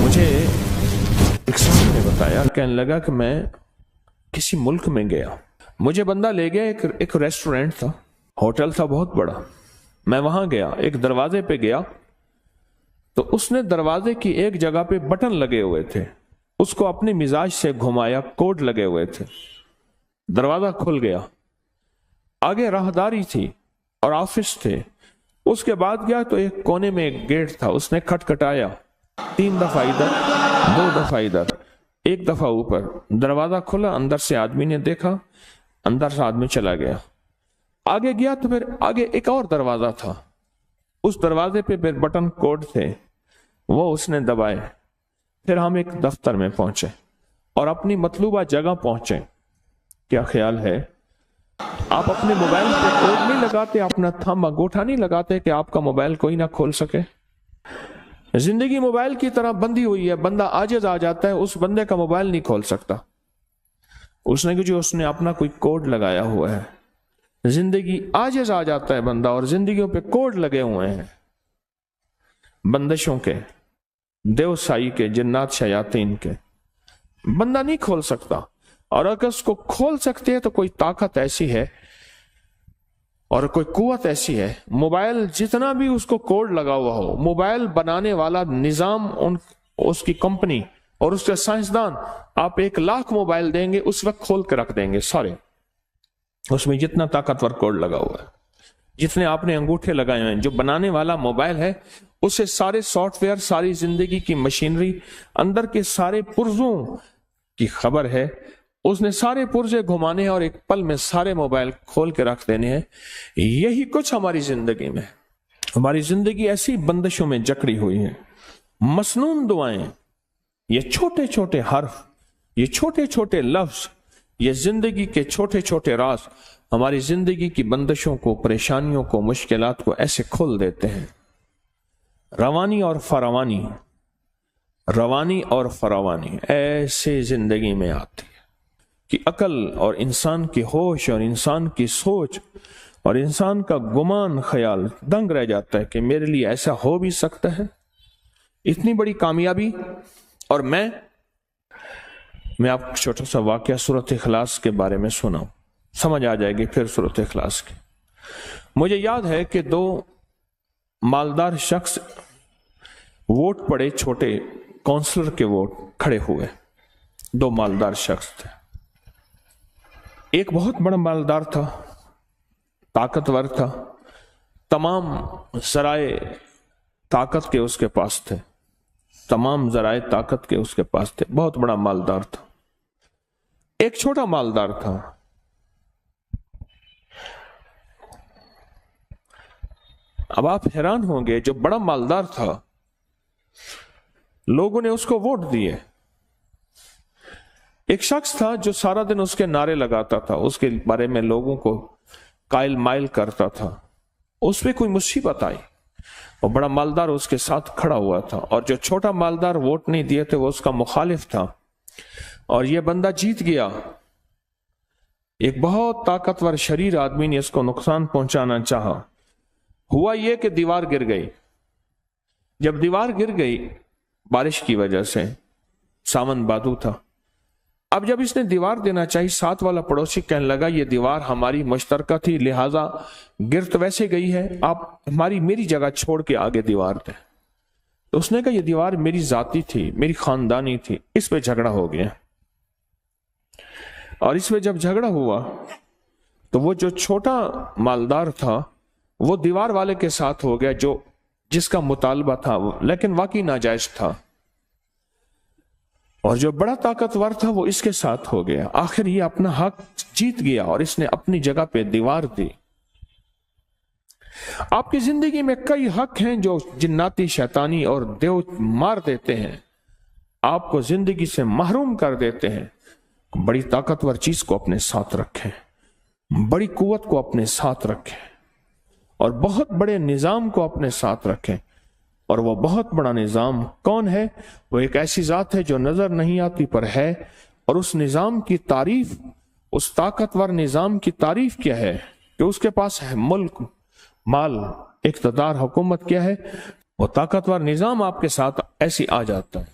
مجھے ایک صاحب نے بتایا، کہنے لگا کہ میں کسی ملک میں گیا، مجھے بندہ لے گیا، ایک ریسٹورینٹ تھا، ہوٹل تھا بہت بڑا، میں وہاں گیا، ایک دروازے پہ گیا تو اس نے دروازے کی ایک جگہ پہ بٹن لگے ہوئے تھے، اس کو اپنے مزاج سے گھمایا، کوڈ لگے ہوئے تھے، دروازہ کھل گیا، آگے راہداری تھی اور آفس تھے، اس کے بعد گیا تو ایک کونے میں ایک گیٹ تھا، اس نے کھٹکھٹایا 3 دفعہ ادھر 2 دفعہ ادھر 1 دفعہ اوپر، دروازہ کھلا، اندر سے آدمی نے دیکھا، اندر سے آدمی چلا گیا، آگے گیا تو پھر آگے ایک اور دروازہ تھا، اس دروازے پہ پھر بٹن کوڈ تھے، وہ اس نے دبائے، پھر ہم ایک دفتر میں پہنچے اور اپنی مطلوبہ جگہ پہنچے۔ کیا خیال ہے، آپ اپنے موبائل پہ کوڈ نہیں لگاتے، اپنا تھم انگوٹھا نہیں لگاتے کہ آپ کا موبائل کوئی نہ کھول سکے؟ زندگی موبائل کی طرح بندھی ہوئی ہے، بندہ عاجز آ جاتا ہے، اس بندے کا موبائل نہیں کھول سکتا، اس نے جو اس نے اپنا کوئی کوڈ لگایا ہوا ہے۔ زندگی عاجز آ جاتا ہے بندہ، اور زندگیوں پہ کوڈ لگے ہوئے ہیں بندشوں کے، دیو سائی کے، جنات شیاطین کے، بندہ نہیں کھول سکتا، اور اگر اس کو کھول سکتے ہیں تو کوئی طاقت ایسی ہے اور کوئی قوت ایسی ہے، موبائل جتنا بھی اس کو کوڈ لگا ہوا ہو، موبائل بنانے والا نظام، اس کی کمپنی اور اس کے سائنسدان، آپ 1,00,000 موبائل دیں گے اس وقت کھول کے رکھ دیں گے سارے، اس میں جتنا طاقتور کوڈ لگا ہوا ہے، جتنے آپ نے انگوٹھے لگائے ہوئے ہیں، جو بنانے والا موبائل ہے اسے سارے سافٹ ویئر، ساری زندگی کی مشینری، اندر کے سارے پرزوں کی خبر ہے، اس نے سارے پرزے گھمانے ہیں اور ایک پل میں سارے موبائل کھول کے رکھ دینے ہیں۔ یہی کچھ ہماری زندگی میں، ہماری زندگی ایسی بندشوں میں جکڑی ہوئی ہے، مسنون دعائیں، یہ چھوٹے چھوٹے حرف، یہ چھوٹے چھوٹے لفظ، یہ زندگی کے چھوٹے چھوٹے راز ہماری زندگی کی بندشوں کو، پریشانیوں کو، مشکلات کو ایسے کھول دیتے ہیں۔ روانی اور فراوانی، روانی اور فراوانی ایسے زندگی میں آتی ہے کہ عقل اور انسان کی ہوش اور انسان کی سوچ اور انسان کا گمان خیال دنگ رہ جاتا ہے کہ میرے لیے ایسا ہو بھی سکتا ہے، اتنی بڑی کامیابی۔ اور میں آپ کو چھوٹا سا واقعہ سورۃ اخلاص کے بارے میں سناؤں، سمجھ آ جائے گی پھر سورۃ اخلاص کی۔ مجھے یاد ہے کہ 2 مالدار شخص ووٹ پڑے، چھوٹے کونسلر کے ووٹ کھڑے ہوئے، 2 مالدار شخص تھے، ایک بہت بڑا مالدار تھا، طاقتور تھا، تمام ذرائع طاقت کے اس کے پاس تھے، تمام ذرائع طاقت کے اس کے پاس تھے، بہت بڑا مالدار تھا۔ ایک چھوٹا مالدار تھا، اب آپ حیران ہوں گے، جو بڑا مالدار تھا لوگوں نے اس کو ووٹ دیے۔ ایک شخص تھا جو سارا دن اس کے نعرے لگاتا تھا، اس کے بارے میں لوگوں کو قائل مائل کرتا تھا، اس پہ کوئی مصیبت آئی اور بڑا مالدار اس کے ساتھ کھڑا ہوا تھا، اور جو چھوٹا مالدار ووٹ نہیں دیے تھے وہ اس کا مخالف تھا، اور یہ بندہ جیت گیا۔ ایک بہت طاقتور شریر آدمی نے اس کو نقصان پہنچانا چاہا، ہوا یہ کہ دیوار گر گئی۔ جب دیوار گر گئی بارش کی وجہ سے، ساون بادو تھا، اب جب اس نے دیوار دینا چاہی، ساتھ والا پڑوسی کہنے لگا یہ دیوار ہماری مشترکہ تھی، لہٰذا گر تو ویسے گئی ہے، آپ میری جگہ چھوڑ کے آگے دیوار دیں۔ تو اس نے کہا یہ دیوار میری ذاتی تھی، میری خاندانی تھی، اس پہ جھگڑا ہو گیا، اور اس پہ جب جھگڑا ہوا تو وہ جو چھوٹا مالدار تھا وہ دیوار والے کے ساتھ ہو گیا، جس کا مطالبہ تھا وہ لیکن واقعی ناجائز تھا، اور جو بڑا طاقتور تھا وہ اس کے ساتھ ہو گیا۔ آخر یہ اپنا حق جیت گیا اور اس نے اپنی جگہ پہ دیوار دی۔ آپ کی زندگی میں کئی حق ہیں جو جناتی، شیطانی اور دیو مار دیتے ہیں، آپ کو زندگی سے محروم کر دیتے ہیں۔ بڑی طاقتور چیز کو اپنے ساتھ رکھیں، بڑی قوت کو اپنے ساتھ رکھیں، اور بہت بڑے نظام کو اپنے ساتھ رکھیں۔ اور وہ بہت بڑا نظام کون ہے؟ وہ ایک ایسی ذات ہے جو نظر نہیں آتی پر ہے، اور اس نظام کی تعریف، اس طاقتور نظام کی تعریف کیا ہے کہ اس کے پاس ہے ملک، مال، اقتدار، حکومت کیا ہے؟ وہ طاقتور نظام آپ کے ساتھ ایسی آ جاتا ہے۔